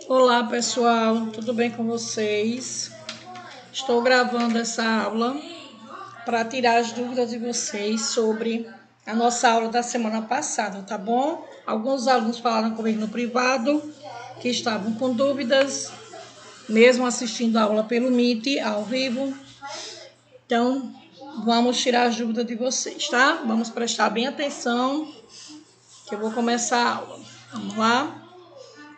Olá pessoal, tudo bem com vocês? Estou gravando essa aula para tirar as dúvidas de vocês sobre a nossa aula da semana passada, tá bom? Alguns alunos falaram comigo no privado que estavam com dúvidas, mesmo assistindo a aula pelo Meet ao vivo. Então, vamos tirar as dúvidas de vocês, tá? Vamos prestar bem atenção que eu vou começar a aula. Vamos lá?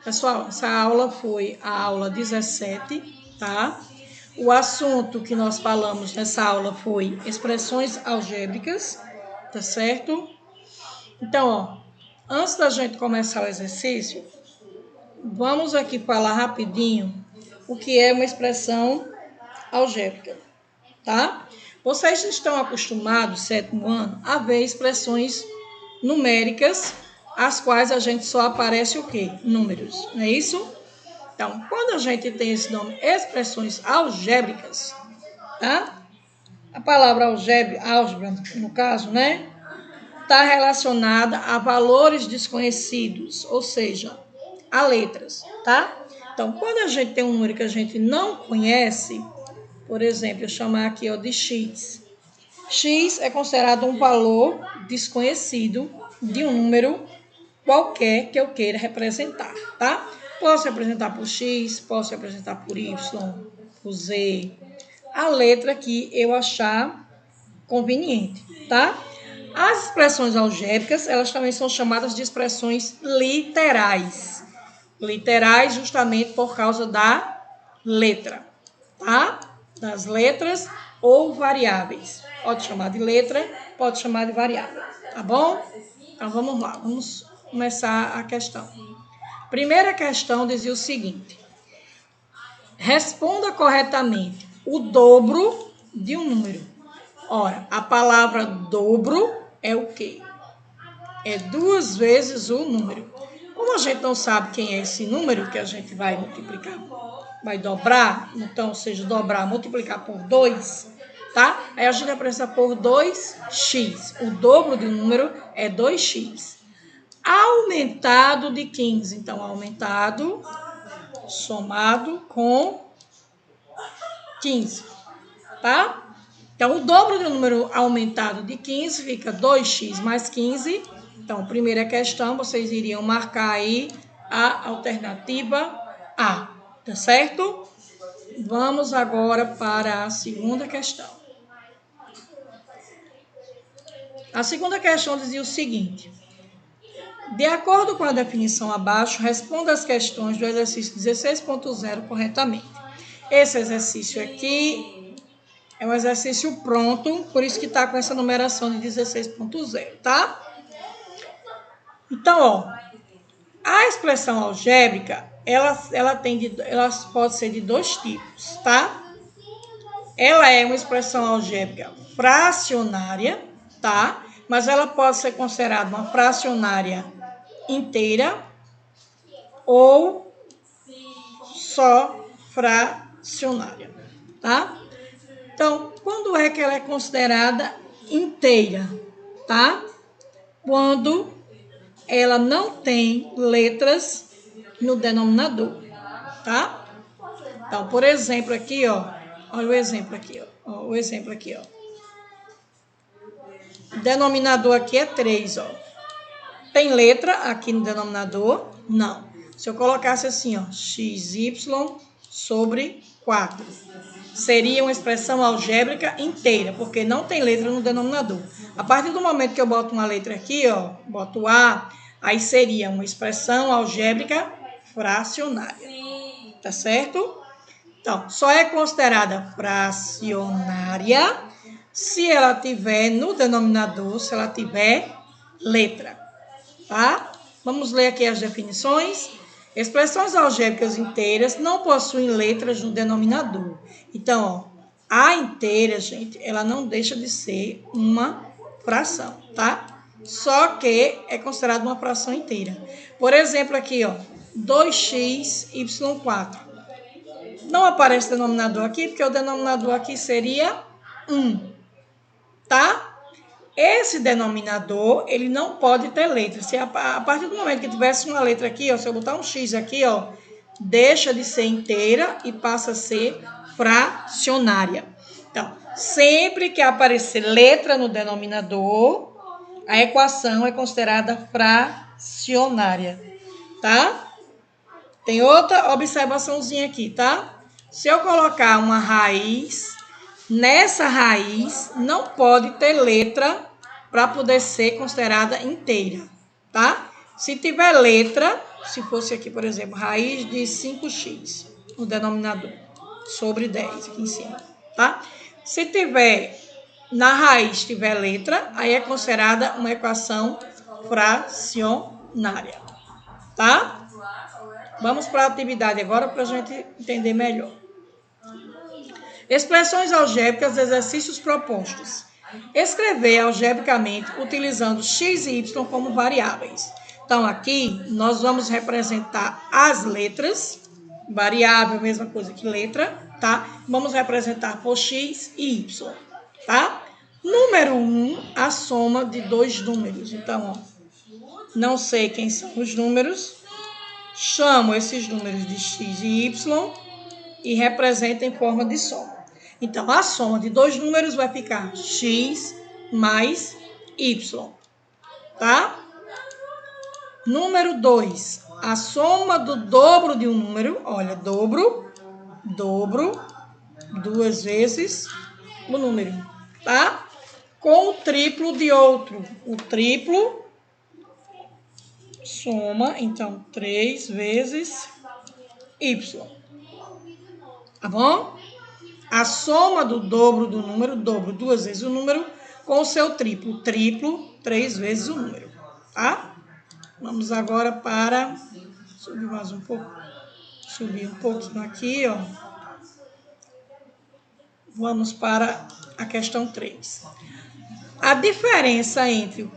Pessoal, essa aula foi a aula 17, tá? O assunto que nós falamos nessa aula foi expressões algébricas, tá certo? Então, ó, antes da gente começar o exercício, vamos aqui falar rapidinho o que é uma expressão algébrica, tá? Vocês estão acostumados, sétimo ano, a ver expressões numéricas, as quais a gente só aparece o quê? Números, não é isso? Então, quando a gente tem esse nome, expressões algébricas, tá? A palavra álgebra, no caso, né? Está relacionada a valores desconhecidos, ou seja, a letras, tá? Então, quando a gente tem um número que a gente não conhece, por exemplo, eu chamar aqui ó, de x. X é considerado um valor desconhecido de um número qualquer que eu queira representar, tá? Posso representar por X, posso representar por Y, por Z, a letra que eu achar conveniente, tá? As expressões algébricas, elas também são chamadas de expressões literais. Literais justamente por causa da letra, tá? Das letras ou variáveis. Pode chamar de letra, pode chamar de variável, tá bom? Então vamos lá, vamos começar a questão. Primeira questão dizia o seguinte: responda corretamente o dobro de um número. Ora, a palavra dobro é o quê? É 2 vezes o número. Como a gente não sabe quem é esse número que a gente vai multiplicar, vai dobrar, então, ou seja, dobrar, multiplicar por 2, tá? Aí a gente vai precisar por 2x. O dobro do número é 2x. Aumentado de 15. Então, aumentado somado com 15, tá? Então, o dobro do número aumentado de 15 fica 2x mais 15. Então, primeira questão, vocês iriam marcar aí a alternativa A, tá certo? Vamos agora para a segunda questão. A segunda questão dizia o seguinte: de acordo com a definição abaixo, responda as questões do exercício 16.0 corretamente. Esse exercício aqui é um exercício pronto, por isso que está com essa numeração de 16.0, tá? Então, ó, a expressão algébrica, ela pode ser de dois tipos, tá? Ela é uma expressão algébrica fracionária, tá? Mas ela pode ser considerada uma fracionária inteira ou só fracionária, tá? Então, quando é que ela é considerada inteira, tá? Quando ela não tem letras no denominador, tá? Então, por exemplo, aqui, ó, olha o exemplo aqui, ó, o exemplo aqui, ó. O denominador aqui é 3, ó. Tem letra aqui no denominador? Não. Se eu colocasse assim, ó, xy sobre 4, seria uma expressão algébrica inteira, porque não tem letra no denominador. A partir do momento que eu boto uma letra aqui, ó, boto A, aí seria uma expressão algébrica fracionária. Tá certo? Então, só é considerada fracionária se ela tiver no denominador, se ela tiver letra. Tá? Vamos ler aqui as definições. Expressões algébricas inteiras não possuem letras no denominador. Então, ó, a inteira, gente, ela não deixa de ser uma fração, tá? Só que é considerada uma fração inteira. Por exemplo, aqui, ó, 2x, y4. Não aparece denominador aqui, porque o denominador aqui seria 1, tá? Esse denominador, ele não pode ter letra. Se a partir do momento que tivesse uma letra aqui, ó, se eu botar um x aqui, ó, deixa de ser inteira e passa a ser fracionária. Então, sempre que aparecer letra no denominador, a equação é considerada fracionária, tá? Tem outra observaçãozinha aqui, tá? Se eu colocar uma raiz, nessa raiz não pode ter letra para poder ser considerada inteira, tá? Se tiver letra, se fosse aqui, por exemplo, raiz de 5x, o denominador, sobre 10 aqui em cima, tá? Se tiver, na raiz tiver letra, aí é considerada uma equação fracionária, tá? Vamos para a atividade agora para a gente entender melhor. Expressões algébricas, exercícios propostos. Escrever algebricamente utilizando x e y como variáveis. Então, aqui nós vamos representar as letras, variável, mesma coisa que letra, tá? Vamos representar por x e y, tá? Número 1, a soma de dois números. Então, ó, não sei quem são os números, chamo esses números de x e y e represento em forma de soma. Então, a soma de dois números vai ficar x mais y, tá? Número 2, a soma do dobro de um número, olha, dobro, duas vezes o número, tá? Com o triplo de outro, o triplo, soma, então, 3 vezes y, tá bom? A soma do dobro do número, dobro duas vezes o número, com o seu triplo, triplo, 3 vezes o número, tá? Vamos agora para, subir mais um pouco, subir um pouquinho aqui, ó. Vamos para a questão 3. A diferença entre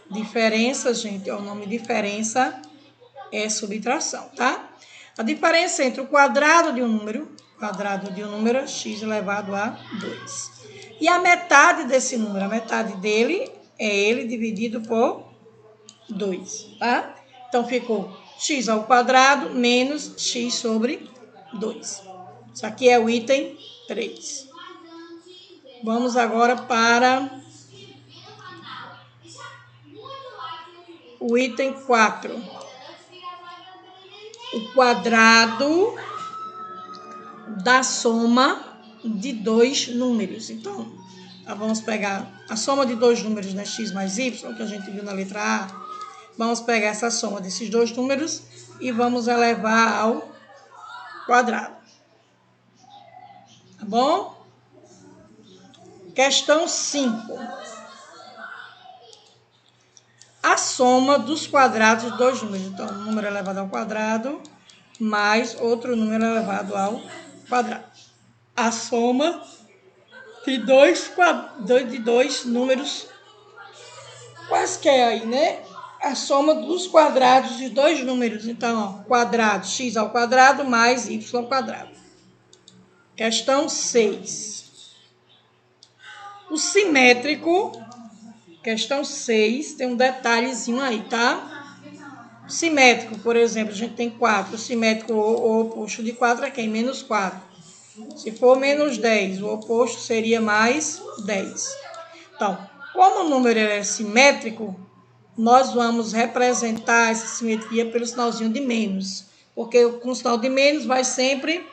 diferença, gente, ó, o nome diferença é subtração, tá? A diferença entre o quadrado de um número é x elevado a 2. E a metade desse número, a metade dele é ele dividido por 2, tá? Então, ficou x ao quadrado menos x sobre 2. Isso aqui é o item 3. Vamos agora para o item 4. O quadrado da soma de dois números. Então, vamos pegar a soma de dois números, né, x mais y, que a gente viu na letra A. Vamos pegar essa soma desses dois números e vamos elevar ao quadrado. Tá bom? Questão 5. A soma dos quadrados de dois números. Então, um número elevado ao quadrado mais outro número elevado ao quadrado. A soma de dois números quaisquer aí, né? A soma dos quadrados de dois números. Então, ó, quadrado, x ao quadrado mais y ao quadrado. Questão 6. O simétrico, questão 6, tem um detalhezinho aí, tá? Simétrico, por exemplo, a gente tem 4. O simétrico, o oposto de 4 é quem? Menos 4. Se for menos 10, o oposto seria mais 10. Então, como o número é simétrico, nós vamos representar essa simetria pelo sinalzinho de menos. Porque com o sinal de menos vai sempre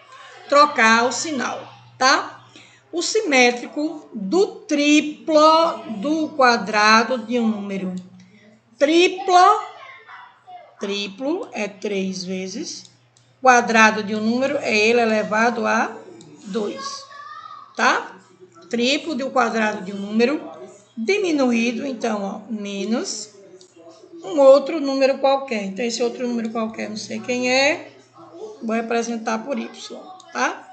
trocar o sinal, tá? O simétrico do triplo do quadrado de um número. Triplo é 3 vezes. Quadrado de um número é ele elevado a 2, tá? Triplo do quadrado de um número diminuído, então, ó, menos um outro número qualquer. Então, esse outro número qualquer, não sei quem é, vou representar por y, tá?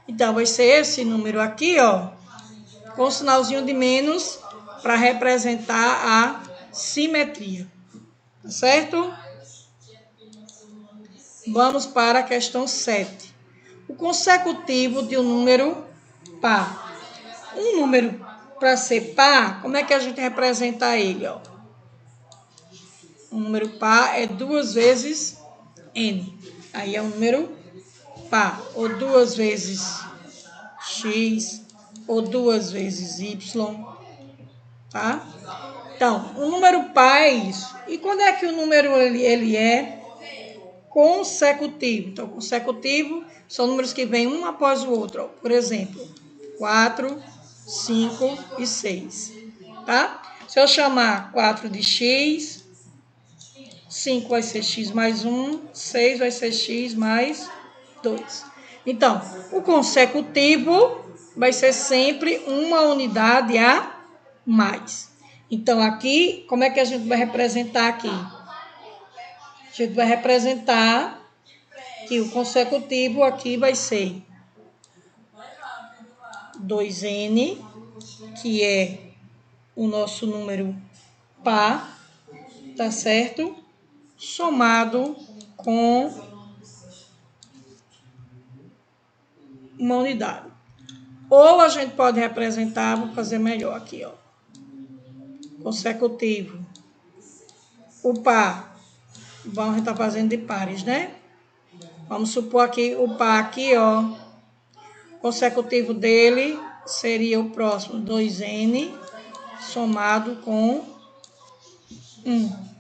Então, vai ser esse número aqui, ó, com o sinalzinho de menos para representar a simetria, tá certo? Vamos para a questão 7. O consecutivo de um número par. Um número, para ser par, como é que a gente representa ele, ó? Um número par é 2 vezes N. Aí é um número par. Ou 2 vezes X, ou 2 vezes Y, tá? Então, o número par é isso. E quando é que o número ele é consecutivo? Então, consecutivo são números que vêm um após o outro. Ó. Por exemplo, 4, 5 e 6. Tá? Se eu chamar 4 de X, 5 vai ser X mais 1, 6 vai ser X mais 2. Então, o consecutivo vai ser sempre uma unidade a mais. Então, aqui, como é que a gente vai representar aqui? A gente vai representar que o consecutivo aqui vai ser 2N, que é o nosso número par, tá certo? Somado com uma unidade. Ou a gente pode representar, vou fazer melhor aqui, ó. Consecutivo. O par, vamos estar fazendo de pares, né? Vamos supor aqui o par aqui, ó. Consecutivo dele seria o próximo 2N somado com 1.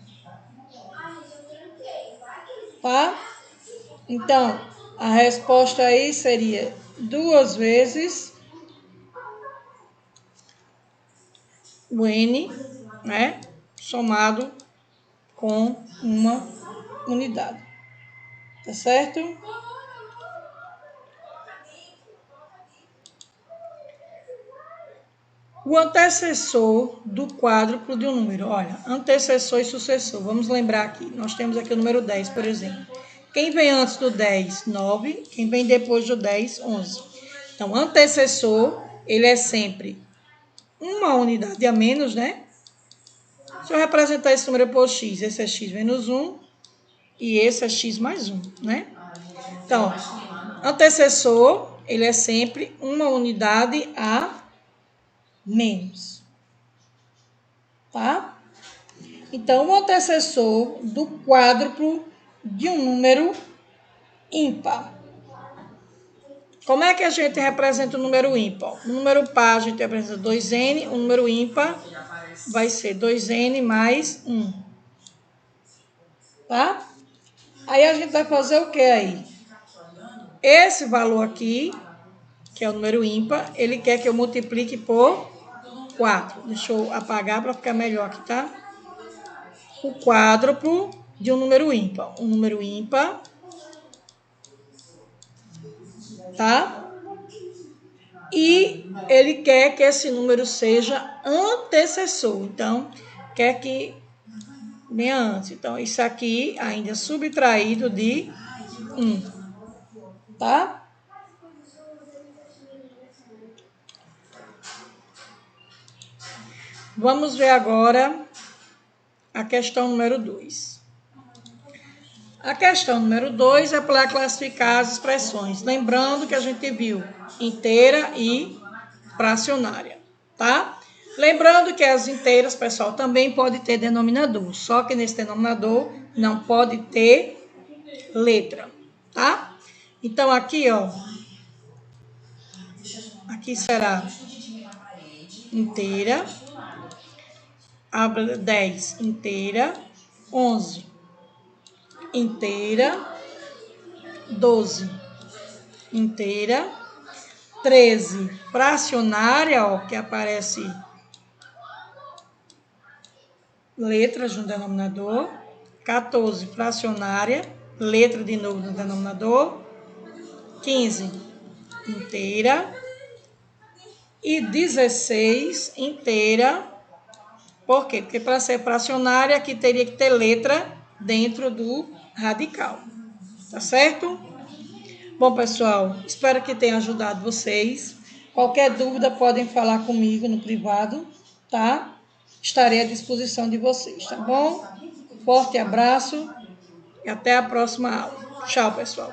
Tá? Então, a resposta aí seria 2 vezes o N, né? Somado com uma unidade. Tá certo? O antecessor do quádruplo de um número. Olha, antecessor e sucessor. Vamos lembrar aqui. Nós temos aqui o número 10, por exemplo. Quem vem antes do 10? 9. Quem vem depois do 10? 11. Então, antecessor, ele é sempre uma unidade a menos, né? Se eu representar esse número por x, esse é x menos 1 e esse é x mais 1, né? Então, antecessor, ele é sempre uma unidade a menos. Tá? Então, o antecessor do quádruplo de um número ímpar. Como é que a gente representa o número ímpar? O número par a gente representa 2N, o número ímpar vai ser 2N mais 1. Tá? Aí a gente vai fazer o que aí? Esse valor aqui, que é o número ímpar, ele quer que eu multiplique por 4. Deixa eu apagar para ficar melhor aqui, tá? O quádruplo de um número ímpar. Um número ímpar, tá? E ele quer que esse número seja antecessor. Então, quer que venha antes. Então, isso aqui ainda é subtraído de 1. Tá? Vamos ver agora a questão número 2. A questão número 2 é para classificar as expressões. Lembrando que a gente viu inteira e fracionária, tá? Lembrando que as inteiras, pessoal, também pode ter denominador. Só que nesse denominador não pode ter letra, tá? Então, aqui, ó. Aqui será inteira. 10 inteira. 11 inteira. 12 inteira. 13 fracionária, ó, que aparece letras no denominador. 14 fracionária, letra de novo no denominador. 15 inteira. E 16 inteira. Por quê? Porque para ser fracionária aqui teria que ter letra dentro do radical. Tá certo? Bom, pessoal, espero que tenha ajudado vocês. Qualquer dúvida podem falar comigo no privado, tá? Estarei à disposição de vocês, tá bom? Forte abraço e até a próxima aula. Tchau, pessoal.